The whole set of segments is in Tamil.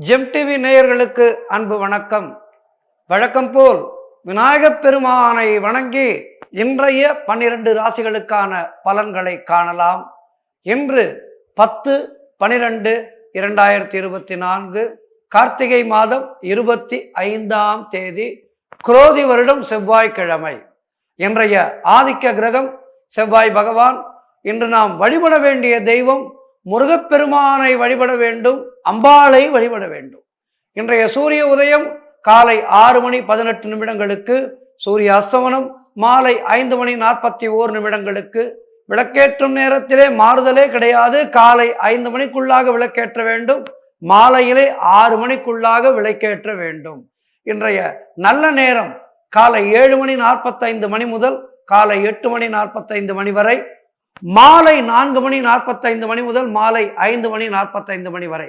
ஜெம் டிவி நேயர்களுக்கு அன்பு வணக்கம். வழக்கம் போல் விநாயகப் பெருமானை வணங்கி இன்றைய 12 ராசிகளுக்கான பலன்களை காணலாம். இன்று 10/12/2024 கார்த்திகை மாதம் 25ஆம் தேதி குரோதி வருடம் செவ்வாய்க்கிழமை. இன்றைய ஆதிக்க கிரகம் செவ்வாய் பகவான். இன்று நாம் வழிபட வேண்டிய தெய்வம் முருகப்பெருமானை வழிபட வேண்டும், அம்பாளை வழிபட வேண்டும். இன்றைய சூரிய உதயம் காலை 6:18 சூரிய அஸ்தமனம் மாலை 5:41 விளக்கேற்றும் நேரத்திலே மாறுதலே கிடையாது. காலை 5 மணிக்குள்ளாக விளக்கேற்ற வேண்டும், மாலையிலே 6 மணிக்குள்ளாக விளக்கேற்ற வேண்டும். இன்றைய நல்ல நேரம் காலை 7:45 முதல் காலை 8:45 வரை, மாலை 4:45 முதல் மாலை 5:45 வரை.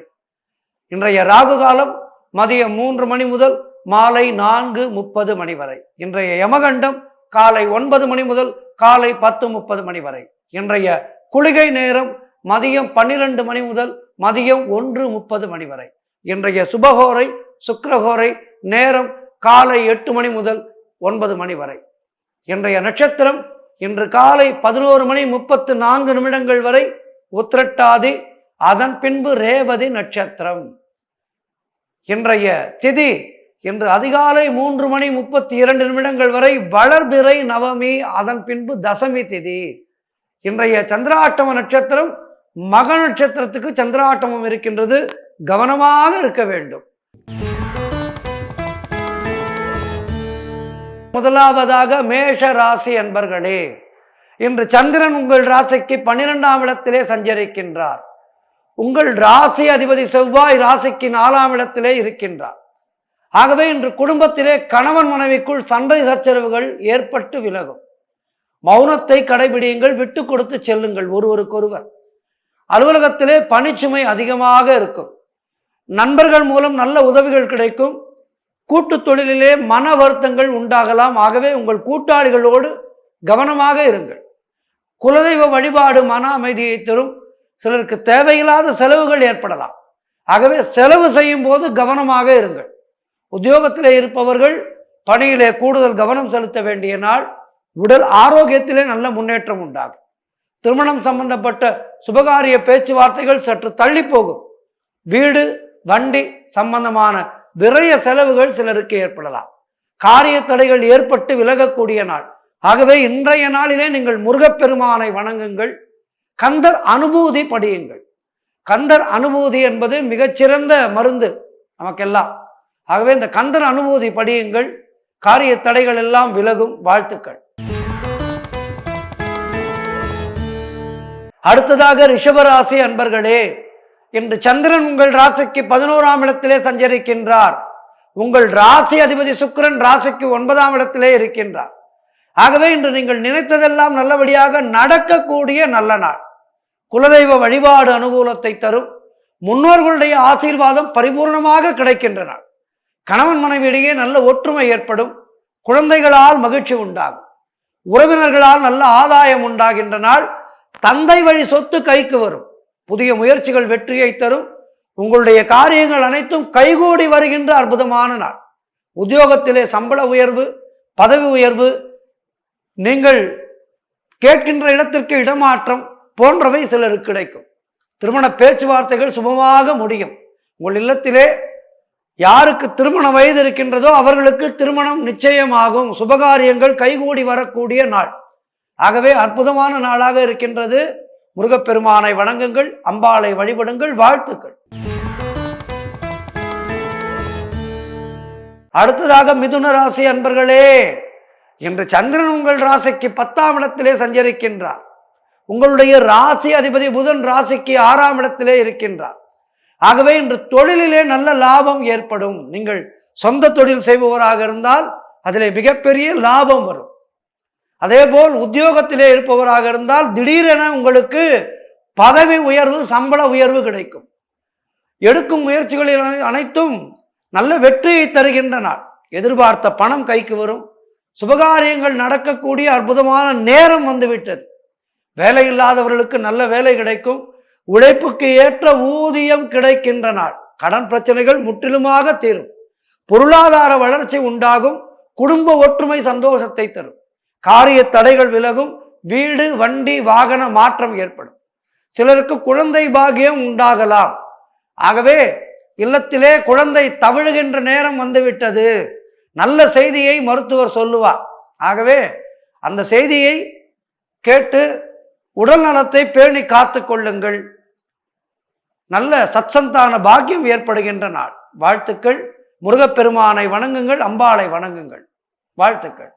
இன்றைய ராகு காலம் மதியம் 3 முதல் மாலை 4:30 வரை. இன்றைய யமகண்டம் காலை 9 முதல் காலை 10:30 வரை. இன்றைய குளிகை நேரம் மதியம் 12 முதல் மதியம் 1:30 வரை. இன்றைய சுபகோரை சுக்கிரகோரை நேரம் காலை 8 முதல் 9 வரை. இன்றைய நட்சத்திரம் இன்று காலை 11:34 வரை உத்திரட்டாதி, அதன் பின்பு ரேவதி நட்சத்திரம். இன்றைய திதி இன்று அதிகாலை 3:32 வரை வளர்பிறை நவமி, அதன் பின்பு தசமி திதி. இன்றைய சந்திராட்டம நட்சத்திரம் மக நட்சத்திரத்துக்கு சந்திராட்டமம் இருக்கின்றது, கவனமாக இருக்க வேண்டும். முதலாவதாக மேஷ ராசி அன்பர்களே, இன்று சந்திரன் உங்கள் ராசிக்கு 12ஆம் இடத்திலே சஞ்சரிக்கின்றார். உங்கள் ராசி அதிபதி செவ்வாய் ராசிக்கு 4ஆம் இடத்திலே இருக்கின்றார். ஆகவே இன்று குடும்பத்திலே கணவன் மனைவிக்குள் சண்டை சச்சரவுகள் ஏற்பட்டு விலகும். மௌனத்தை கடைபிடியுங்கள், விட்டு கொடுத்து செல்லுங்கள் ஒருவருக்கொருவர். அலுவலகத்திலே பணிச்சுமை அதிகமாக இருக்கும். நண்பர்கள் மூலம் நல்ல உதவிகள் கிடைக்கும். கூட்டு தொழிலிலே மன வருத்தங்கள் உண்டாகலாம். ஆகவே உங்கள் கூட்டாளிகளோடு கவனமாக இருங்கள். குலதெய்வ வழிபாடு மன அமைதியை தரும். சிலருக்கு தேவையில்லாத செலவுகள் ஏற்படலாம். ஆகவே செலவு செய்யும் போது கவனமாக இருங்கள். உத்தியோகத்திலே இருப்பவர்கள் பணியிலே கூடுதல் கவனம் செலுத்த வேண்டிய நாள். உடல் ஆரோக்கியத்திலே நல்ல முன்னேற்றம் உண்டாகும். திருமணம் சம்பந்தப்பட்ட சுபகாரிய பேச்சுவார்த்தைகள் சற்று தள்ளி போகும். வீடு வண்டி சம்பந்தமான விரய செலவுகள் சிலருக்கு ஏற்படலாம். காரிய தடைகள் ஏற்பட்டு விலகக்கூடிய நாள். ஆகவே இன்றைய நாளிலே நீங்கள் முருகப்பெருமானை வணங்குங்கள். கந்தர் அனுபூதி படியுங்கள். கந்தர் அனுபூதி என்பது மிகச்சிறந்த மருந்து நமக்கெல்லாம். ஆகவே இந்த கந்தர் அனுபூதி படியுங்கள். காரிய தடைகள் எல்லாம் விலகும். வாழ்த்துக்கள். அடுத்ததாக ரிஷபராசி அன்பர்களே, இன்று சந்திரன் உங்கள் ராசிக்கு 11ஆம் இடத்திலே சஞ்சரிக்கின்றார். உங்கள் ராசி அதிபதி சுக்கிரன் ராசிக்கு 9ஆம் இடத்திலே இருக்கின்றார். ஆகவே இன்று நீங்கள் நினைத்ததெல்லாம் நல்லபடியாக நடக்கக்கூடிய நல்ல நாள். குலதெய்வ வழிபாடு அனுகூலத்தை தரும். முன்னோர்களுடைய ஆசீர்வாதம் பரிபூர்ணமாக கிடைக்கின்ற நாள். கணவன் மனைவியிடையே நல்ல ஒற்றுமை ஏற்படும். குழந்தைகளால் மகிழ்ச்சி உண்டாகும். உறவினர்களால் நல்ல ஆதாயம் உண்டாகின்ற நாள். தந்தை வழி சொத்து கைக்கு வரும். புதிய முயற்சிகள் வெற்றியை தரும். உங்களுடைய காரியங்கள் அனைத்தும் கைகூடி வருகின்ற அற்புதமான நாள். உத்தியோகத்திலே சம்பள உயர்வு, பதவி உயர்வு, நீங்கள் கேட்கின்ற இடத்திற்கு இடமாற்றம் போன்றவை சிலருக்கு கிடைக்கும். திருமண பேச்சுவார்த்தைகள் சுபமாக முடியும். உங்கள் இல்லத்திலே யாருக்கு திருமண வயது இருக்கின்றதோ அவர்களுக்கு திருமணம் நிச்சயமாகும். சுபகாரியங்கள் கைகூடி வரக்கூடிய நாள். ஆகவே அற்புதமான நாளாக இருக்கின்றது. முருகப்பெருமானை வணங்குங்கள், அம்பாளை வழிபடுங்கள். வாழ்த்துக்கள். அடுத்ததாக மிதுன ராசி அன்பர்களே, இன்று சந்திரன் உங்கள் ராசிக்கு 10ஆம் இடத்திலே சஞ்சரிக்கின்றார். உங்களுடைய ராசி அதிபதி புதன் ராசிக்கு 6ஆம் இடத்திலே இருக்கின்றார். ஆகவே இன்று தொழிலிலே நல்ல லாபம் ஏற்படும். நீங்கள் சொந்த தொழில் செய்பவராக இருந்தால் அதிலே மிகப்பெரிய லாபம் வரும். அதேபோல் உத்தியோகத்திலே இருப்பவராக இருந்தால் திடீரென உங்களுக்கு பதவி உயர்வு, சம்பள உயர்வு கிடைக்கும். எடுக்கும் முயற்சிகளில் அனைத்தும் நல்ல வெற்றியை தருகின்ற நாள். எதிர்பார்த்த பணம் கைக்கு வரும். சுபகாரியங்கள் நடக்கக்கூடிய அற்புதமான நேரம் வந்துவிட்டது. வேலை இல்லாதவர்களுக்கு நல்ல வேலை கிடைக்கும். உழைப்புக்கு ஏற்ற ஊதியம் கிடைக்கின்ற நாள். கடன் பிரச்சனைகள் முற்றிலுமாக தீரும். பொருளாதார வளர்ச்சி உண்டாகும். குடும்ப ஒற்றுமை சந்தோஷத்தை தரும். காரிய தடைகள் விலகும். வீடு வண்டி வாகன மாற்றம் ஏற்படும். சிலருக்கு குழந்தை பாக்கியம் உண்டாகலாம். ஆகவே இல்லத்திலே குழந்தை தவிழுகின்ற நேரம் வந்துவிட்டது, நல்ல செய்தியை மருத்துவர் சொல்லுவார். ஆகவே அந்த செய்தியை கேட்டு உடல் நலத்தை பேணி காத்து கொள்ளுங்கள். நல்ல சத்சந்தான பாக்கியம் ஏற்படுகின்ற நாள். வாழ்த்துக்கள். முருகப்பெருமானை வணங்குங்கள், அம்பாளை வணங்குங்கள். வாழ்த்துக்கள்.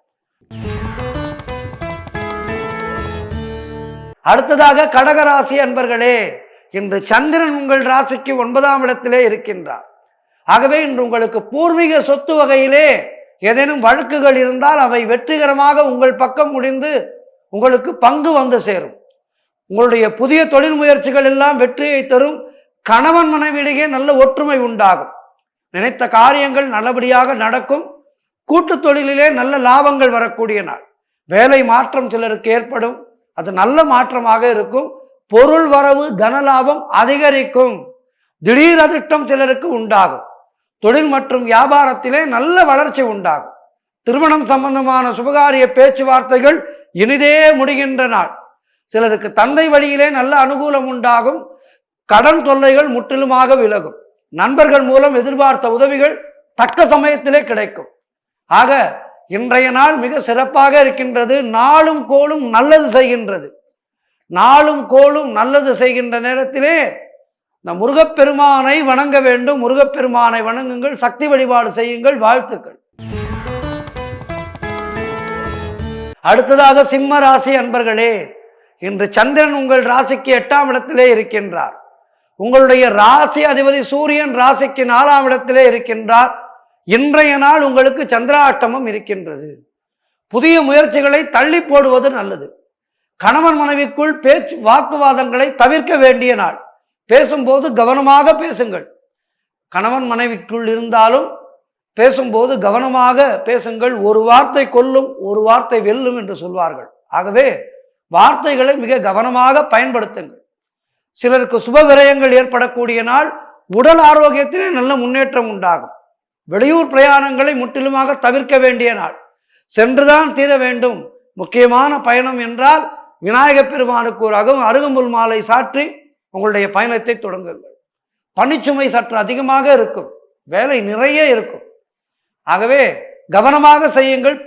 அடுத்ததாக கடகராசி அன்பர்களே, இன்று சந்திரன் உங்கள் ராசிக்கு 9ஆம் இடத்திலே இருக்கின்றார். ஆகவே இன்று உங்களுக்கு பூர்வீக சொத்து வகையிலே ஏதேனும் வழக்குகள் இருந்தால் அவை வெற்றிகரமாக உங்கள் பக்கம் முடிந்து உங்களுக்கு பங்கு வந்து சேரும். உங்களுடைய புதிய தொழில் முயற்சிகள் எல்லாம் வெற்றியை தரும். கணவன் மனைவியிடையே நல்ல ஒற்றுமை உண்டாகும். நினைத்த காரியங்கள் நல்லபடியாக நடக்கும். கூட்டு தொழிலிலே நல்ல லாபங்கள் வரக்கூடிய நாள். வேலை மாற்றம் சிலருக்கு ஏற்படும். அது நல்ல மாற்றமாக இருக்கும். பொருள் வரவு தனலாபம் அதிகரிக்கும். திடீர் அதிர்ஷ்டம் சிலருக்கு உண்டாகும். தொழில் மற்றும் வியாபாரத்திலே நல்ல வளர்ச்சி உண்டாகும். திருமணம் சம்பந்தமான சுபகாரிய பேச்சுவார்த்தைகள் இனிதே முடிகின்ற நாள். சிலருக்கு தந்தை வழியிலே நல்ல அனுகூலம் உண்டாகும். கடன் தொல்லைகள் முற்றிலுமாக விலகும். நண்பர்கள் மூலம் எதிர்பார்த்த உதவிகள் தக்க சமயத்திலே கிடைக்கும். ஆக இன்றைய நாள் மிக சிறப்பாக இருக்கின்றது. நாளும் கோளும் நல்லது செய்கின்றது. நாளும் கோளும் நல்லது செய்கின்ற நேரத்திலே இந்த முருகப்பெருமானை வணங்க வேண்டும். முருகப்பெருமானை வணங்குங்கள், சக்தி வழிபாடு செய்யுங்கள். வாழ்த்துக்கள். அடுத்ததாக சிம்ம ராசி அன்பர்களே, இன்று சந்திரன் உங்கள் ராசிக்கு 8ஆம் இடத்திலே இருக்கின்றார். உங்களுடைய ராசி அதிபதி சூரியன் ராசிக்கு 4ஆம் இடத்திலே இருக்கின்றார். இன்றைய நாள் உங்களுக்கு சந்திராஷ்டமம் இருக்கின்றது. புதிய முயற்சிகளை தள்ளி போடுவது நல்லது. கணவன் மனைவிக்குள் பேச்சு வாக்குவாதங்களை தவிர்க்க வேண்டிய நாள். பேசும்போது கவனமாக பேசுங்கள். கணவன் மனைவிக்குள் இருந்தாலும் பேசும்போது கவனமாக பேசுங்கள். ஒரு வார்த்தை கொல்லும், ஒரு வார்த்தை வெல்லும் என்று சொல்வார்கள். ஆகவே வார்த்தைகளை மிக கவனமாக பயன்படுத்துங்கள். சிலருக்கு சுப விரயங்கள் ஏற்படக்கூடிய நாள். உடல் ஆரோக்கியத்திலே நல்ல முன்னேற்றம் உண்டாகும். வெளியூர் பிரயாணங்களை முற்றிலுமாக தவிர்க்க வேண்டிய நாள். சென்றுதான் தீர வேண்டும். முக்கியமான பயணம் என்றால் விநாயகப் பெருமானுக்கு ஒரு அருகம்புல் மாலை சாற்றி உங்களுடைய பயணத்தை தொடங்குங்கள். பணிச்சுமை சற்று அதிகமாக இருக்கும். வேலை நிறைய இருக்கும். ஆகவே கவனமாக செய்யுங்கள்.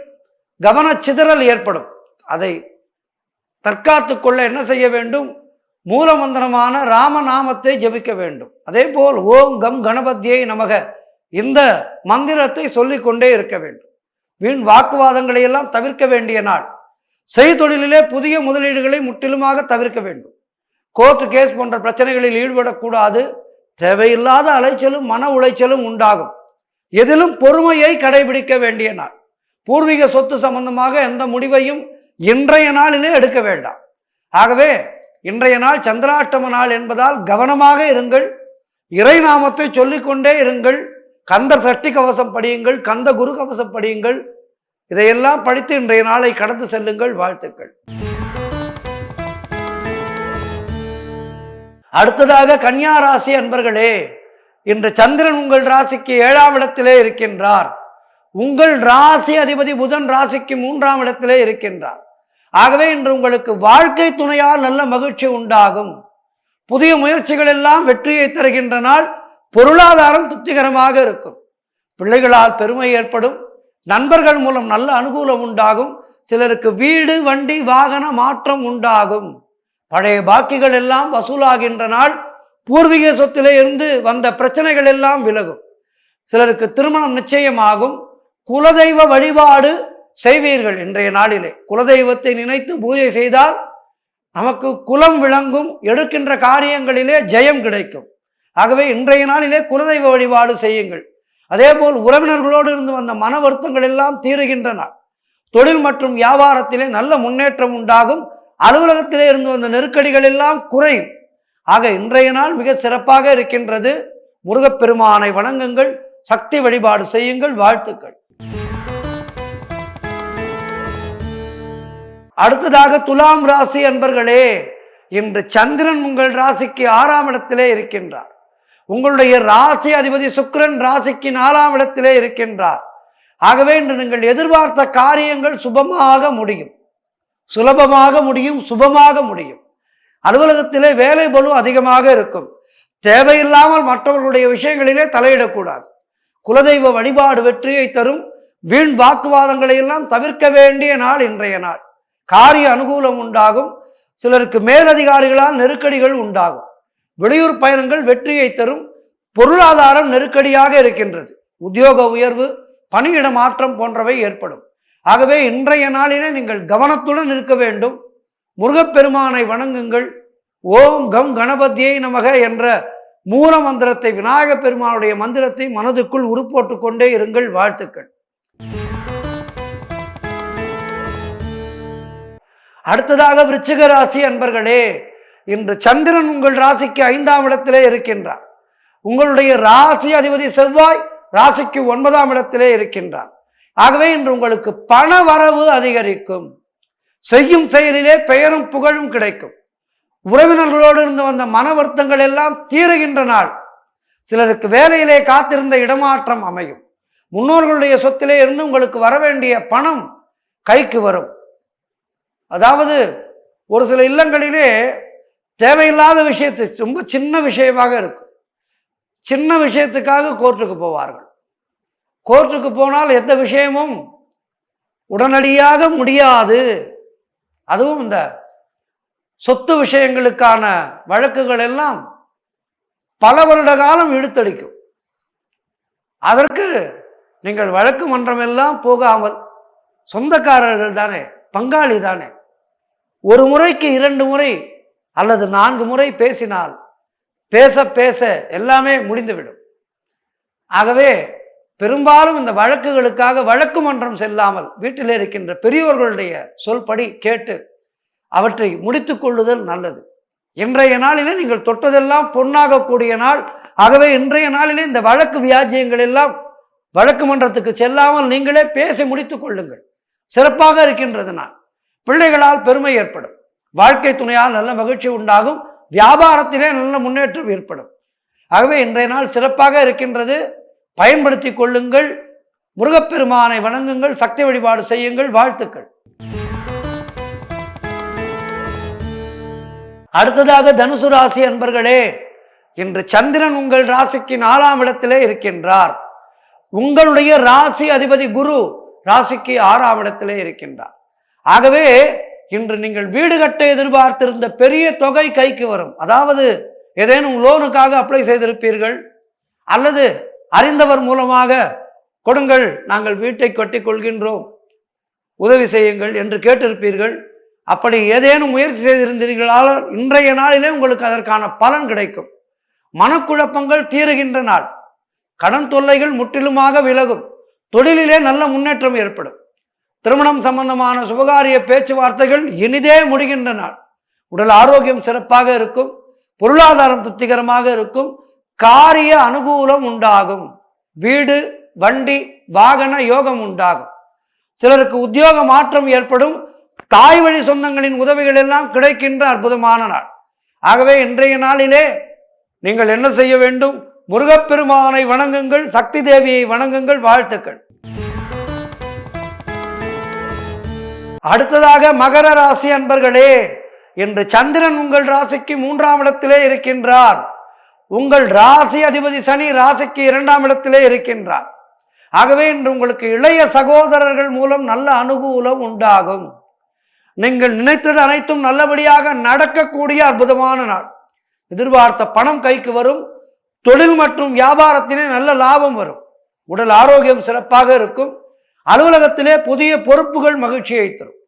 கவனச்சிதறல் ஏற்படும். அதை தற்காத்து கொள்ள என்ன செய்ய வேண்டும்? மூலமந்திரமான ராமநாமத்தை ஜபிக்க வேண்டும். அதே போல் ஓம் கம் கணபதியை நமக இந்த மந்திரத்தை சொல்லிக்கொண்டே இருக்க வேண்டும். வீண் வாக்குவாதங்களை எல்லாம் தவிர்க்க வேண்டிய நாள். செய்தொழிலே புதிய முதலீடுகளை முற்றிலுமாக தவிர்க்க வேண்டும். கோர்ட்டு கேஸ் போன்ற பிரச்சனைகளில் ஈடுபடக்கூடாது. தேவையில்லாத அலைச்சலும் மன உளைச்சலும் உண்டாகும். எதிலும் பொறுமையை கடைபிடிக்க வேண்டிய நாள். பூர்வீக சொத்து சம்பந்தமாக எந்த முடிவையும் இன்றைய நாளிலே எடுக்க வேண்டாம். ஆகவே இன்றைய நாள் சந்திராஷ்டம நாள் என்பதால் கவனமாக இருங்கள். இறை நாமத்தை சொல்லிக்கொண்டே இருங்கள். கந்த சஷ்டி கவசம் படியுங்கள். கந்த குரு கவசம் படியுங்கள். இதையெல்லாம் படித்து இன்றைய நாளை கடந்து செல்லுங்கள். வாழ்த்துக்கள். அடுத்ததாக கன்னியா ராசி அன்பர்களே, இன்று சந்திரன் உங்கள் ராசிக்கு 7ஆம் இடத்திலே இருக்கின்றார். உங்கள் ராசி அதிபதி புதன் ராசிக்கு 3ஆம் இடத்திலே இருக்கின்றார். ஆகவே இன்று உங்களுக்கு வாழ்க்கை துணையால் நல்ல மகிழ்ச்சி உண்டாகும். புதிய முயற்சிகள் எல்லாம் வெற்றியை தருகின்ற நாள். பொருளாதாரம் திருப்திகரமாக இருக்கும். பிள்ளைகளால் பெருமை ஏற்படும். நண்பர்கள் மூலம் நல்ல அனுகூலம் உண்டாகும். சிலருக்கு வீடு வண்டி வாகன மாற்றம் உண்டாகும். பழைய பாக்கிகள் எல்லாம் வசூலாகின்ற நாள். பூர்வீக சொத்திலே இருந்து வந்த பிரச்சனைகள் எல்லாம் விலகும். சிலருக்கு திருமணம் நிச்சயமாகும். குலதெய்வ வழிபாடு செய்வீர்கள். இன்றைய நாளிலே குலதெய்வத்தை நினைத்து பூஜை செய்தால் நமக்கு குலம் விளங்கும். எடுக்கின்ற காரியங்களிலே ஜெயம் கிடைக்கும். ஆகவே இன்றைய நாளிலே குலதெய்வ வழிபாடு செய்யுங்கள். அதே போல் உறவினர்களோடு இருந்து வந்த மன வருத்தங்கள் எல்லாம் தீருகின்ற நாள். தொழில் மற்றும் வியாபாரத்திலே நல்ல முன்னேற்றம் உண்டாகும். அலுவலகத்திலே இருந்து வந்த நெருக்கடிகள் எல்லாம் குறையும். ஆக இன்றைய நாள் மிக சிறப்பாக இருக்கின்றது. முருகப்பெருமானை வணங்குங்கள். சக்தி வழிபாடு செய்யுங்கள். வாழ்த்துக்கள். அடுத்ததாக துலாம் ராசி அன்பர்களே, இன்று சந்திரன் உங்கள் ராசிக்கு 6ஆம் இடத்திலே இருக்கின்றார். உங்களுடைய ராசி அதிபதி சுக்கிரன் ராசிக்கு 4ஆம் இடத்திலே இருக்கின்றார். ஆகவே இன்று நீங்கள் எதிர்பார்த்த காரியங்கள் சுபமாக முடியும், சுலபமாக முடியும், சுபமாக முடியும். அலுவலகத்திலே வேலை பளு அதிகமாக இருக்கும். தேவையில்லாமல் மற்றவர்களுடைய விஷயங்களிலே தலையிடக்கூடாது. குலதெய்வ வழிபாடு வெற்றியை தரும். வீண் வாக்குவாதங்களை எல்லாம் தவிர்க்க வேண்டிய நாள் இன்றைய நாள். காரிய அனுகூலம் உண்டாகும். சிலருக்கு மேலதிகாரிகளால் நெருக்கடிகள் உண்டாகும். வெளியூர் பயணங்கள் வெற்றியை தரும். பொருளாதாரம் நெருக்கடியாக இருக்கின்றது. உத்தியோக உயர்வு, பணியிட மாற்றம் போன்றவை ஏற்படும். ஆகவே இன்றைய நாளிலே நீங்கள் கவனத்துடன் இருக்க வேண்டும். முருகப்பெருமானை வணங்குங்கள். ஓம் கம் கணபதியை நமக என்ற மூல மந்திரத்தை, விநாயகப் பெருமானுடைய மந்திரத்தை மனதுக்குள் உருப்போட்டு கொண்டே இருங்கள். வாழ்த்துக்கள். அடுத்ததாக விருச்சிக ராசி அன்பர்களே, இன்று சந்திரன் உங்கள் ராசிக்கு 5ஆம் இடத்திலே இருக்கின்றார். உங்களுடைய ராசி அதிபதி செவ்வாய் ராசிக்கு 9ஆம் இடத்திலே இருக்கின்றார். ஆகவே இன்று உங்களுக்கு பண வரவு அதிகரிக்கும். செய்யும் செயலிலே பெயரும் புகழும் கிடைக்கும். உறவினர்களோடு இருந்து வந்த மன வருத்தங்கள் எல்லாம் தீருகின்ற நாள். சிலருக்கு வேலையிலே காத்திருந்த இடமாற்றம் அமையும். முன்னோர்களுடைய சொத்திலே இருந்து உங்களுக்கு வரவேண்டிய பணம் கைக்கு வரும். அதாவது ஒரு சில இல்லங்களிலே தேவையில்லாத விஷயத்தை, ரொம்ப சின்ன விஷயமாக இருக்கும், சின்ன விஷயத்துக்காக கோர்ட்டுக்கு போவார்கள். கோர்ட்டுக்கு போனால் எந்த விஷயமும் உடனடியாக முடியாது. அதுவும் இந்த சொத்து விஷயங்களுக்கான வழக்குகள் எல்லாம் பல வருட காலம் இழுத்தடிக்கும். அதற்கு நீங்கள் வழக்கு மன்றம் எல்லாம் போகாமல், சொந்தக்காரர்கள் தானே, பங்காளி தானே, ஒரு முறைக்கு 2 முறை அல்லது 4 முறை பேசினால் பேச பேச எல்லாமே முடிந்துவிடும். ஆகவே பெரும்பாலும் இந்த வழக்குகளுக்காக வழக்கு மன்றம் செல்லாமல் வீட்டில் இருக்கின்ற பெரியோர்களுடைய சொல்படி கேட்டு அவற்றை முடித்து கொள்ளுதல் நல்லது. இன்றைய நாளிலே நீங்கள் தொட்டதெல்லாம் பொன்னாகக்கூடிய நாள். ஆகவே இன்றைய நாளிலே இந்த வழக்கு வியாஜியங்கள் எல்லாம் வழக்கு மன்றத்துக்கு செல்லாமல் நீங்களே பேசி முடித்து கொள்ளுங்கள். சிறப்பாக இருக்கின்றது நாள். பிள்ளைகளால் பெருமை ஏற்படும். வாழ்க்கை துணையால் நல்ல மகிழ்ச்சி உண்டாகும். வியாபாரத்திலே நல்ல முன்னேற்றம் ஏற்படும். ஆகவே இன்றைய நாள் சிறப்பாக இருக்கின்றது. பயன்படுத்தி கொள்ளுங்கள். முருகப்பெருமானை வணங்குங்கள். சக்தி வழிபாடு செய்யுங்கள். வாழ்த்துக்கள். அடுத்ததாக தனுசு ராசி அன்பர்களே, இன்று சந்திரன் உங்கள் ராசிக்கு 4ஆம் இடத்திலே இருக்கின்றார். உங்களுடைய ராசி அதிபதி குரு ராசிக்கு 6ஆம் இடத்திலே இருக்கின்றார். ஆகவே இன்று நீங்கள் வீடு கட்ட எதிர்பார்த்திருந்த பெரிய தொகை கைக்கு வரும். அதாவது ஏதேனும் லோனுக்காக அப்ளை செய்திருப்பீர்கள், அல்லது அறிந்தவர் மூலமாக கொடுங்கள், நாங்கள் வீட்டை கட்டி கொள்கின்றோம், உதவி செய்யுங்கள் என்று கேட்டிருப்பீர்கள். அப்படி ஏதேனும் முயற்சி செய்திருந்தீர்களால் இன்றைய நாளிலே உங்களுக்கு அதற்கான பலன் கிடைக்கும். மனக்குழப்பங்கள் தீருகின்ற நாள். கடன் தொல்லைகள் முற்றிலுமாக விலகும். தொழிலிலே நல்ல முன்னேற்றம் ஏற்படும். திருமணம் சம்பந்தமான சுபகாரிய பேச்சுவார்த்தைகள் இனிதே முடிகின்ற நாள். உடல் ஆரோக்கியம் சிறப்பாக இருக்கும். பொருளாதாரம் திருப்திகரமாக இருக்கும். காரிய அனுகூலம் உண்டாகும். வீடு, வண்டி, வாகன யோகம் உண்டாகும். சிலருக்கு உத்தியோக மாற்றம் ஏற்படும். தாய் வழி சொந்தங்களின் உதவிகள் எல்லாம் கிடைக்கின்ற அற்புதமான நாள். ஆகவே இன்றைய நாளிலே நீங்கள் என்ன செய்ய வேண்டும்? முருகப்பெருமானை வணங்குங்கள். சக்தி தேவியை வணங்குங்கள். வாழ்த்துக்கள். அடுத்ததாக மகர ராசி அன்பர்களே, இன்று சந்திரன் உங்கள் ராசிக்கு 3ஆம் இடத்திலே இருக்கின்றார். உங்கள் ராசி அதிபதி சனி ராசிக்கு 2ஆம் இடத்திலே இருக்கின்றார். ஆகவே இன்று உங்களுக்கு இளைய சகோதரர்கள் மூலம் நல்ல அனுகூலம் உண்டாகும். நீங்கள் நினைத்தது அனைத்தும் நல்லபடியாக நடக்கக்கூடிய அற்புதமான நாள். எதிர்பார்த்த பணம் கைக்கு வரும். தொழில் மற்றும் வியாபாரத்திலே நல்ல லாபம் வரும். உடல் ஆரோக்கியம் சிறப்பாக இருக்கும். அலுவலகத்திலே புதிய பொறுப்புகள் மகிழ்ச்சியை தரும்.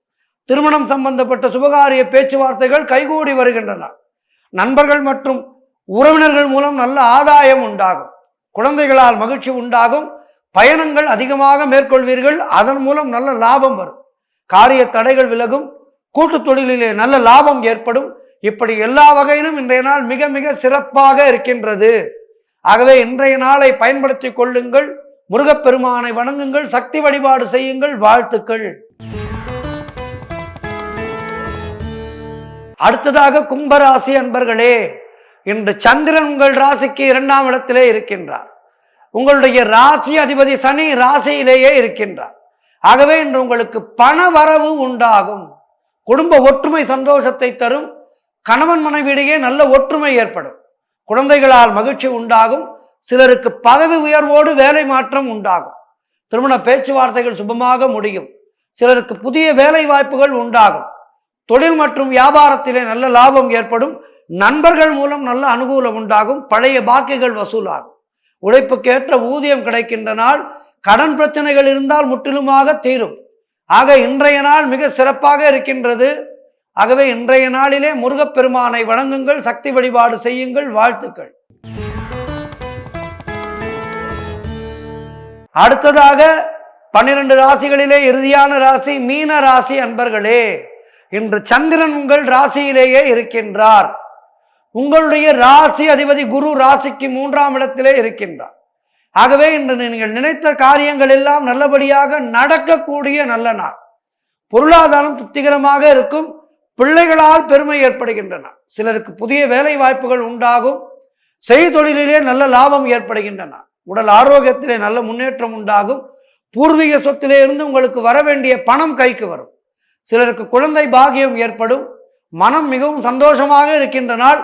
திருமணம் சம்பந்தப்பட்ட சுபகாரிய பேச்சுவார்த்தைகள் கைகூடி வருகின்றன. நண்பர்கள் மற்றும் உறவினர்கள் மூலம் நல்ல ஆதாயம் உண்டாகும். குழந்தைகளால் மகிழ்ச்சி உண்டாகும். பயணங்கள் அதிகமாக மேற்கொள்வீர்கள். அதன் மூலம் நல்ல லாபம் வரும். காரிய தடைகள் விலகும். கூட்டு தொழிலிலே நல்ல லாபம் ஏற்படும். இப்படி எல்லா வகையிலும் இன்றைய நாள் மிக மிக சிறப்பாக இருக்கின்றது. ஆகவே இன்றைய நாளை பயன்படுத்தி கொள்ளுங்கள். முருகப்பெருமானை வணங்குங்கள். சக்தி வழிபாடு செய்யுங்கள். வாழ்த்துக்கள். அடுத்ததாக கும்பராசி அன்பர்களே, இன்று சந்திரன் உங்கள் ராசிக்கு 2ஆம் இடத்திலே இருக்கின்றார். உங்களுடைய ராசி அதிபதி சனி ராசியிலேயே இருக்கின்றார். ஆகவே இன்று உங்களுக்கு பண வரவு உண்டாகும். குடும்ப ஒற்றுமை சந்தோஷத்தை தரும். கணவன் மனைவியிடையே நல்ல ஒற்றுமை ஏற்படும். குழந்தைகளால் மகிழ்ச்சி உண்டாகும். சிலருக்கு பதவி உயர்வோடு வேலை மாற்றம் உண்டாகும். திருமண பேச்சுவார்த்தைகள் சுபமாக முடியும். சிலருக்கு புதிய வேலை வாய்ப்புகள் உண்டாகும். தொழில் மற்றும் வியாபாரத்திலே நல்ல லாபம் ஏற்படும். நண்பர்கள் மூலம் நல்ல அனுகூலம் உண்டாகும். பழைய பாக்கிகள் வசூலாகும். உழைப்புக்கேற்ற ஊதியம் கிடைக்கின்ற நாள். கடன் பிரச்சனைகள் இருந்தால் முற்றிலுமாக தீரும். ஆக இன்றைய நாள் மிக சிறப்பாக இருக்கின்றது. ஆகவே இன்றைய நாளிலே முருகப்பெருமானை வணங்குங்கள், சக்தி வழிபாடு செய்யுங்கள். வாழ்த்துக்கள். அடுத்ததாக 12 ராசிகளிலே இறுதியான ராசி மீன ராசி அன்பர்களே. இன்று சந்திரன் உங்கள் ராசியிலேயே இருக்கின்றார். உங்களுடைய ராசி அதிபதி குரு ராசிக்கு 3ஆம் இடத்திலே இருக்கின்றார். ஆகவே இன்று நீங்கள் நினைத்த காரியங்கள் எல்லாம் நல்லபடியாக நடக்கக்கூடிய நல்ல நாள். பொருளாதாரம் திருப்திகரமாக இருக்கும். பிள்ளைகளால் பெருமை ஏற்படுகின்றன. சிலருக்கு புதிய வேலை வாய்ப்புகள் உண்டாகும். செய்தொழிலிலே நல்ல லாபம் ஏற்படுகின்றன. உடல் ஆரோக்கியத்திலே நல்ல முன்னேற்றம் உண்டாகும். பூர்வீக சொத்திலே இருந்து உங்களுக்கு வர வேண்டிய பணம் கைக்கு வரும். சிலருக்கு குழந்தை பாக்கியம் ஏற்படும். மனம் மிகவும் சந்தோஷமாக இருக்கின்ற நாள்.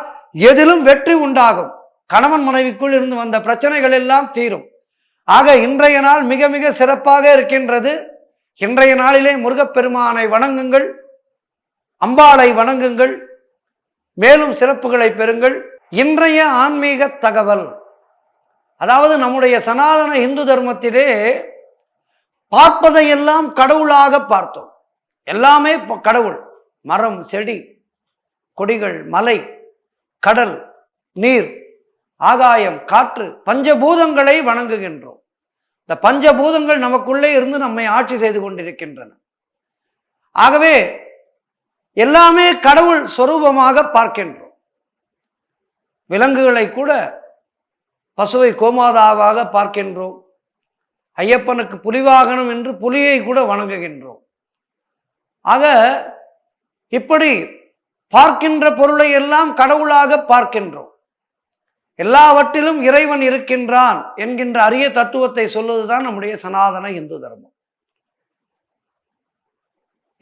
எதிலும் வெற்றி உண்டாகும். கணவன் மனைவிக்குள் இருந்து வந்த பிரச்சனைகள் எல்லாம் தீரும். ஆக இன்றைய நாள் மிக மிக சிறப்பாக இருக்கின்றது. இன்றைய நாளிலே முருகப்பெருமானை வணங்குங்கள், அம்பாளை வணங்குங்கள், மேலும் சிறப்புகளை பெறுங்கள். இன்றைய ஆன்மீக தகவல், அதாவது நம்முடைய சனாதன இந்து தர்மத்திலே பார்ப்பதையெல்லாம் கடவுளாக பார்த்தோம். எல்லாமே கடவுள். மரம், செடி, கொடிகள், மலை, கடல், நீர், ஆகாயம், காற்று, பஞ்சபூதங்களை வணங்குகின்றோம். இந்த பஞ்சபூதங்கள் நமக்குள்ளே இருந்து நம்மை ஆட்சி செய்து கொண்டிருக்கின்றன. ஆகவே எல்லாமே கடவுள் சொரூபமாக பார்க்கின்றோம். விலங்குகளை கூட பசுவை கோமாதாவாக பார்க்கின்றோம். ஐயப்பனுக்கு புலிவாகனம் என்று புலியை கூட வணங்குகின்றோம். ஆக இப்படி பார்க்கின்ற பொருளை எல்லாம் கடவுளாக பார்க்கின்றோம். எல்லாவற்றிலும் இறைவன் இருக்கின்றான் என்கின்ற அரிய தத்துவத்தை சொல்வதுதான் நம்முடைய சனாதன இந்து தர்மம்.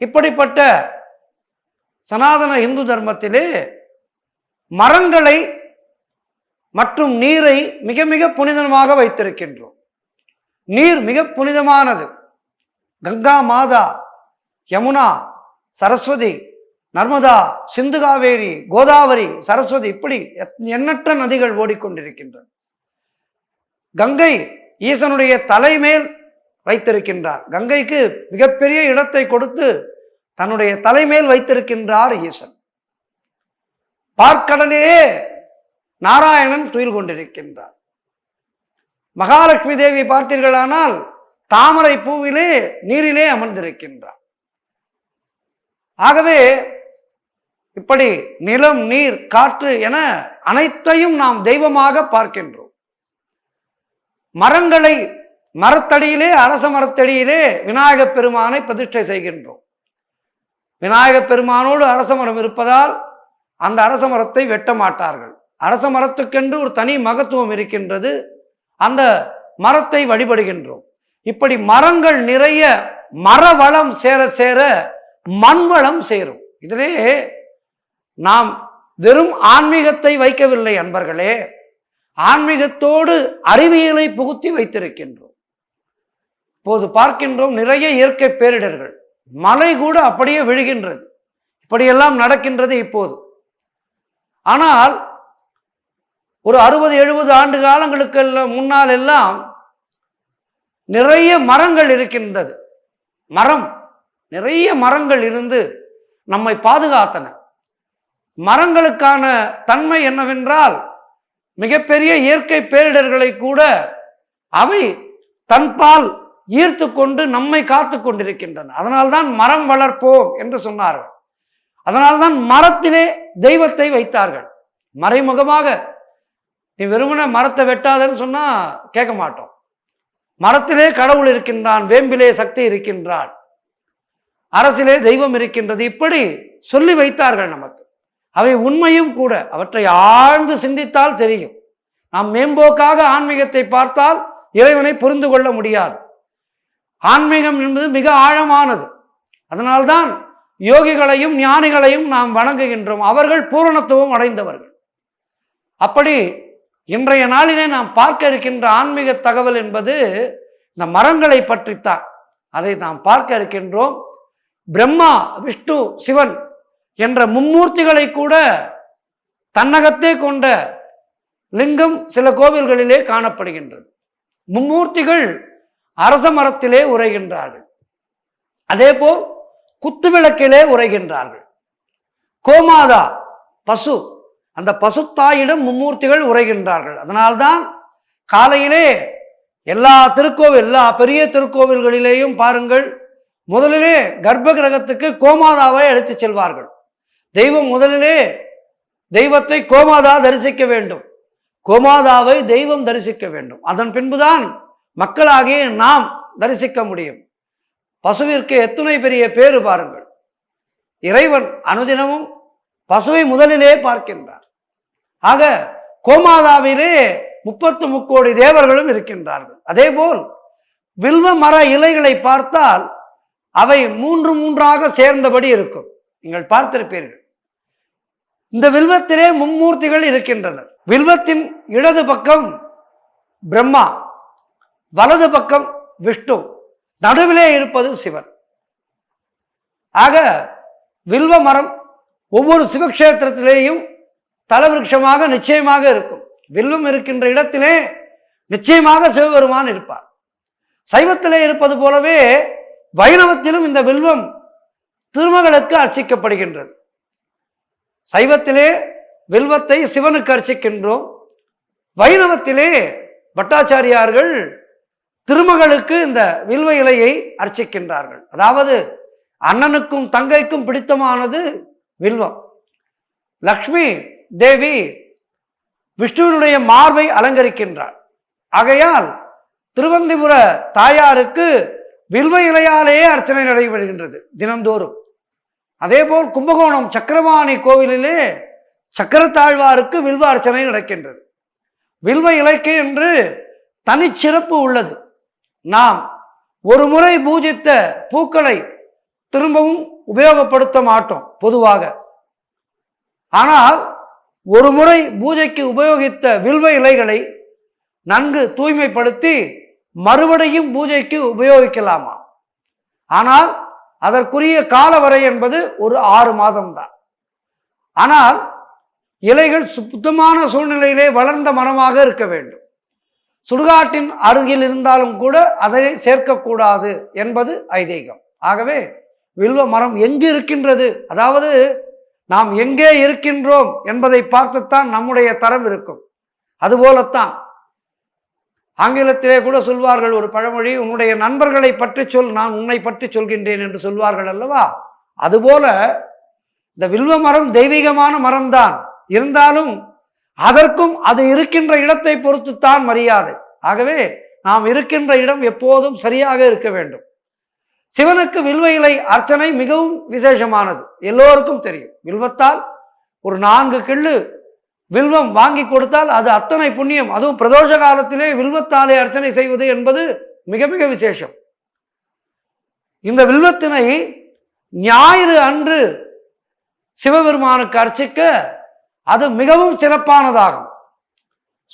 இப்படிப்பட்ட சனாதன இந்து தர்மத்திலே மரங்களை மற்றும் நீரை மிக மிக புனிதமாக வைத்திருக்கின்றோம். நீர் மிக புனிதமானது. கங்கா மாதா, யமுனா, சரஸ்வதி, நர்மதா, சிந்து, காவேரி, கோதாவரி, சரஸ்வதி, இப்படி எண்ணற்ற நதிகள் ஓடிக்கொண்டிருக்கின்றன. கங்கை ஈசனுடைய தலைமேல் வைத்திருக்கின்றார். கங்கைக்கு மிகப்பெரிய இடத்தை கொடுத்து தன்னுடைய தலைமேல் வைத்திருக்கின்றார் ஈசன். பார்க்கடலே நாராயணன் துயில் கொண்டிருக்கின்றார். மகாலட்சுமி தேவி பார்த்தீர்களானால் தாமரை பூவிலே நீரிலே அமர்ந்திருக்கின்றார். ஆகவே இப்படி நிலம், நீர், காற்று என அனைத்தையும் நாம் தெய்வமாக பார்க்கின்றோம். மரங்களை மரத்தடியிலே, அரச மரத்தடியிலே விநாயகப் பெருமானை பிரதிஷ்டை செய்கின்றோம். விநாயகப் பெருமானோடு அரச மரம் இருப்பதால் அந்த அரச மரத்தை வெட்ட மாட்டார்கள். அரச மரத்துக்கென்று ஒரு தனி மகத்துவம் இருக்கின்றது. அந்த மரத்தை வழிபடுகின்றோம். இப்படி மரங்கள் நிறைய மரவளம் சேர சேர மண்வளம் சேரும். இதிலே நாம் வெறும் ஆன்மீகத்தை வைக்கவில்லை அன்பர்களே, ஆன்மீகத்தோடு அறிவியலை புகுத்தி வைத்திருக்கின்றோம். இப்போது பார்க்கின்றோம் நிறைய இயற்கை பேரிடர்கள். மழை கூட அப்படியே விழுகின்றது. இப்படியெல்லாம் நடக்கின்றது இப்போது. ஆனால் ஒரு 60-70 ஆண்டு காலங்களுக்கு முன்னால் எல்லாம் நிறைய மரங்கள் இருக்கின்றது. நிறைய மரங்கள் இருந்து நம்மை பாதுகாத்தன. மரங்களுக்கான தன்மை என்னவென்றால், மிகப்பெரிய இயற்கை பேரிடர்களை கூட அவை தன்பால் ஈர்த்து கொண்டு நம்மை காத்து கொண்டிருக்கின்றன. அதனால்தான் மரம் வளர்ப்போம் என்று சொன்னார்கள். அதனால்தான் மரத்திலே தெய்வத்தை வைத்தார்கள். மறைமுகமாக நீ வெறுமன மரத்தை வெட்டாதன்னு சொன்னா கேட்க மாட்டோம். மரத்திலே கடவுள் இருக்கின்றான், வேம்பிலே சக்தி இருக்கின்றான், அரசிலே தெய்வம் இருக்கின்றது, இப்படி சொல்லி வைத்தார்கள் நமக்கு. அவை உண்மையும் கூட. அவற்றை ஆழ்ந்து சிந்தித்தால் தெரியும். நாம் மேம்போக்காக ஆன்மீகத்தை பார்த்தால் இறைவனை புரிந்து கொள்ள முடியாது. ஆன்மீகம் என்பது மிக ஆழமானது. அதனால்தான் யோகிகளையும் ஞானிகளையும் நாம் வணங்குகின்றோம். அவர்கள் பூரணத்துவம் அடைந்தவர்கள். அப்படி இன்றைய நாளிலே நாம் பார்க்க இருக்கின்ற ஆன்மீக தகவல் என்பது இந்த மரங்களை பற்றித்தான். அதை நாம் பார்க்க இருக்கின்றோம். பிரம்மா, விஷ்ணு, சிவன் என்ற மும்மூர்த்திகளை கூட தன்னகத்தே கொண்ட லிங்கம் சில கோவில்களிலே காணப்படுகின்றது. மும்மூர்த்திகள் அரச மரத்திலே உரைகின்றார்கள். அதேபோல் குத்துவிளக்கிலே உரைகின்றார்கள். கோமாதா பசு, அந்த பசுத்தாயிடம் மும்மூர்த்திகள் உரைகின்றார்கள். அதனால்தான் காலையிலே எல்லா பெரிய திருக்கோவில்களிலேயும் பாருங்கள், முதலிலே கர்ப்ப கிரகத்துக்கு கோமாதாவை அழைத்து செல்வார்கள். முதலிலே தெய்வத்தை கோமாதா தரிசிக்க வேண்டும். கோமாதாவை தெய்வம் தரிசிக்க வேண்டும். அதன் பின்புதான் மக்களாகிய நாம் தரிசிக்க முடியும். பசுவிற்கு எத்தனை பெரிய பேரு பாருங்கள். இறைவன் அனுதினமும் பசுவை முதலிலே பார்க்கின்றார். ஆக கோமாதாவிலே 33 கோடி தேவர்களும் இருக்கின்றார்கள். அதேபோல் வில்வ மர இலைகளை பார்த்தால் அவை 3 சேர்ந்தபடி இருக்கும். நீங்கள் பார்த்திருப்பீர்கள். இந்த வில்வத்திலே மும்மூர்த்திகள் இருக்கின்றனர். வில்வத்தின் இடது பக்கம் பிரம்மா, வலது பக்கம் விஷ்ணு, நடுவிலே இருப்பது சிவன். ஆக வில்வ மரம் ஒவ்வொரு சிவக்ஷேத்திரத்திலேயும் தலவிருட்சமாக நிச்சயமாக இருக்கும். வில்வம் இருக்கின்ற இடத்திலே நிச்சயமாக சிவபெருமான் இருப்பார். சைவத்திலே இருப்பது போலவே வைணவத்திலும் இந்த வில்வம் திருமகளுக்கு அர்ச்சிக்கப்படுகின்றது. சைவத்திலே வில்வத்தை சிவனுக்கு அர்ச்சிக்கின்றோம். வைணவத்திலே பட்டாச்சாரியார்கள் திருமகளுக்கு இந்த வில்வ இலையை அர்ச்சிக்கின்றார்கள். அதாவது அண்ணனுக்கும் தங்கைக்கும் பிடித்தமானது வில்வம். லக்ஷ்மி தேவி விஷ்ணுவினுடைய மார்பை அலங்கரிக்கின்றார். ஆகையால் திருவந்திபுர தாயாருக்கு வில்வ இலையாலேயே அர்ச்சனை நடைபெறுகின்றது தினந்தோறும். அதேபோல் கும்பகோணம் சக்கரபாணி கோவிலிலே சக்கரத்தாழ்வாருக்கு வில்வ அர்ச்சனை நடக்கின்றது. வில்வ இலைக்கு என்று தனிச்சிறப்பு உள்ளது. நாம் ஒரு முறை பூஜித்த பூக்களை திரும்பவும் உபயோகப்படுத்த மாட்டோம் பொதுவாக. ஆனால் ஒரு முறை பூஜைக்கு உபயோகித்த வில்வ இலைகளை நன்கு தூய்மைப்படுத்தி மறுபடியும் பூஜைக்கு உபயோகிக்கலாமா? ஆனால் அதற்குரிய காலவரை என்பது ஒரு 6 மாதம்தான். ஆனால் இலைகள் சுத்தமான சூழ்நிலையிலே வளர்ந்த மரமாக இருக்க வேண்டும். சுடுகாட்டின் அருகில் இருந்தாலும் கூட அதை சேர்க்கக்கூடாது என்பது ஐதீகம். ஆகவே வில்வ மரம் எங்கு இருக்கின்றது, அதாவது நாம் எங்கே இருக்கின்றோம் என்பதை பார்த்துத்தான் நம்முடைய தரம் இருக்கும். அதுபோலத்தான் ஆங்கிலத்திலே கூட சொல்வார்கள் ஒரு பழமொழி, உன்னுடைய நண்பர்களை பற்றி சொல், நான் உன்னை பற்றி சொல்கின்றேன் என்று சொல்வார்கள் அல்லவா? அதுபோல இந்த வில்வ மரம் தெய்வீகமான மரம்தான். இருந்தாலும் அதற்கும் அது இருக்கின்ற இடத்தை பொறுத்துத்தான் மரியாதை. ஆகவே நாம் இருக்கின்ற இடம் எப்போதும் சரியாக இருக்க வேண்டும். சிவனுக்கு வில்வ இலை அர்ச்சனை மிகவும் விசேஷமானது, எல்லோருக்கும் தெரியும். வில்வத்தால் ஒரு 4 கிள்ளு வில்வம் வாங்கி கொடுத்தால் அது அத்தனை புண்ணியம். அதுவும் பிரதோஷ காலத்திலே வில்வத்தாலே அர்ச்சனை செய்வது என்பது மிக மிக விசேஷம். இந்த வில்வத்தினை ஞாயிறு அன்று சிவபெருமானுக்கு அர்ச்சிக்க அது மிகவும் சிறப்பானதாகும்.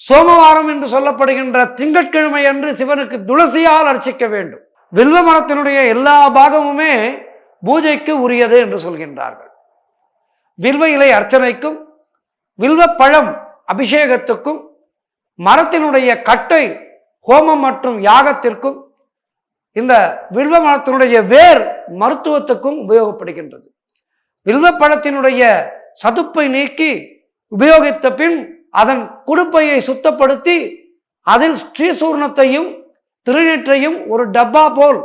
சோமவாரம் என்று சொல்லப்படுகின்ற திங்கட்கிழமை அன்று சிவனுக்கு துளசியால் அர்ச்சிக்க வேண்டும். வில்வ மரத்தினுடைய எல்லா பாகமுமே பூஜைக்கு உரியது என்று சொல்கின்றார்கள். வில்வ இலை அர்ச்சனைக்கும் வில்வ பழம் அபிஷேகத்துக்கும் மரத்தினுடைய கட்டை ஹோமம் மற்றும் யாகத்திற்கும் இந்த வில்வ மரத்தினுடைய வேர் மருத்துவத்துக்கும் உபயோகப்படுகின்றது. வில்வ பழத்தினுடைய சதுப்பை நீக்கி உபயோகித்த பின் அதன் குடுப்பையை சுத்தப்படுத்தி அதில் ஸ்ரீசூர்ணத்தையும் திருநீற்றையும் ஒரு டப்பா போல்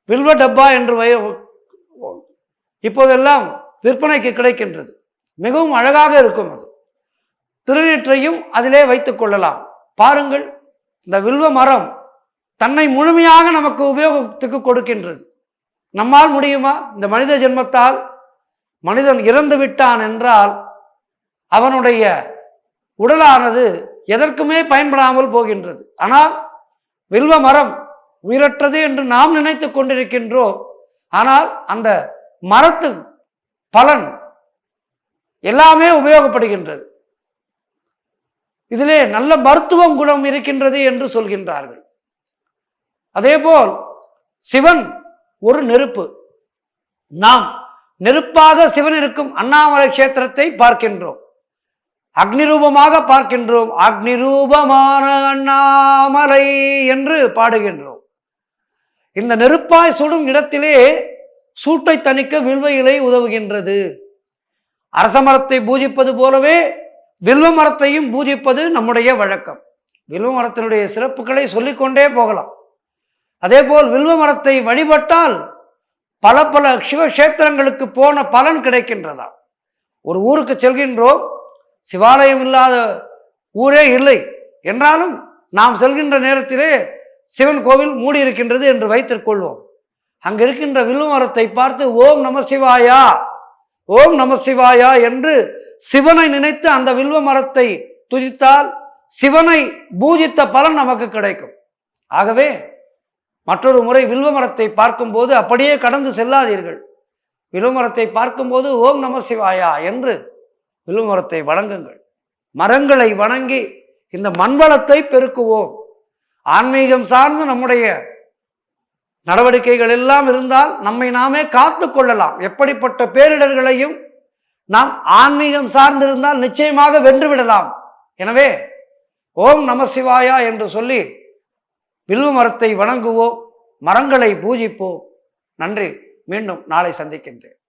வில்வ டப்பா என்று இப்போதெல்லாம் விற்பனைக்கு கிடைக்கின்றது. மிகவும் அழகாக இருக்கும். அது திருநீற்றையும் அதிலே வைத்துக் கொள்ளலாம். பாருங்கள், இந்த வில்வ மரம் தன்னை முழுமையாக நமக்கு உபயோகத்துக்கு கொடுக்கின்றது. நம்மால் முடியுமா? இந்த மனித ஜென்மத்தால் மனிதன் இறந்து விட்டான் என்றால் அவனுடைய உடலானது எதற்குமே பயன்படாமல் போகின்றது. ஆனால் வில்வ மரம் உயிரற்றது என்று நாம் நினைத்து கொண்டிருக்கின்றோம். ஆனால் அந்த மரத்து பலன் எல்லாமே உபயோகப்படுகின்றது. இதிலே நல்ல மருத்துவம் குணம் இருக்கின்றது என்று சொல்கின்றார்கள். அதேபோல் சிவன் ஒரு நெருப்பு. நாம் நெருப்பாக சிவன் இருக்கும் அண்ணாமலை கஷேத்திரத்தை பார்க்கின்றோம், அக்னி ரூபமாக பார்க்கின்றோம். அக்னி ரூபமான அண்ணாமலை என்று பாடுகின்றோம். இந்த நெருப்பாய் சுடும் இடத்திலே சூட்டை தணிக்க வில்வ இலை உதவுகின்றது. அரச மரத்தை பூஜிப்பது போலவே வில்வ மரத்தையும் பூஜிப்பது நம்முடைய வழக்கம். வில்வ மரத்தினுடைய சிறப்புகளை சொல்லிக்கொண்டே போகலாம். அதேபோல் வில்வ மரத்தை வழிபட்டால் பல பல சிவக்ஷேத்திரங்களுக்கு போன பலன் கிடைக்கின்றதா. ஒரு ஊருக்கு செல்கின்றோம், சிவாலயம் இல்லாத ஊரே இல்லை என்றாலும் நாம் செல்கின்ற நேரத்திலே சிவன் கோவில் மூடியிருக்கின்றது என்று வைத்துக் கொள்வோம். அங்கு இருக்கின்ற வில்வ மரத்தை பார்த்து ஓம் நம சிவாயா, ஓம் நம சிவாயா என்று சிவனை நினைத்து அந்த வில்வ மரத்தை துதித்தால் சிவனை பூஜித்த பலன் நமக்கு கிடைக்கும். ஆகவே மற்றொரு முறை வில்வ மரத்தை பார்க்கும்போது அப்படியே கடந்து செல்லாதீர்கள். வில்வ மரத்தை பார்க்கும்போது ஓம் நம சிவாயா என்று வில்வ மரத்தை வணங்குங்கள். மரங்களை வணங்கி இந்த மண்வளத்தை பெருக்குவோம். ஆன்மீகம் சார்ந்து நம்முடைய நடவடிக்கைகள் எல்லாம் இருந்தால் நம்மை நாமே காத்து கொள்ளலாம். எப்படிப்பட்ட பேரிடர்களையும் நாம் ஆன்மீகம் சார்ந்திருந்தால் நிச்சயமாக வென்றுவிடலாம். எனவே ஓம் நம சிவாயா என்று சொல்லி வில்வ மரத்தை வணங்குவோம், மரங்களை பூஜிப்போம். நன்றி. மீண்டும் நாளை சந்திக்கின்றேன்.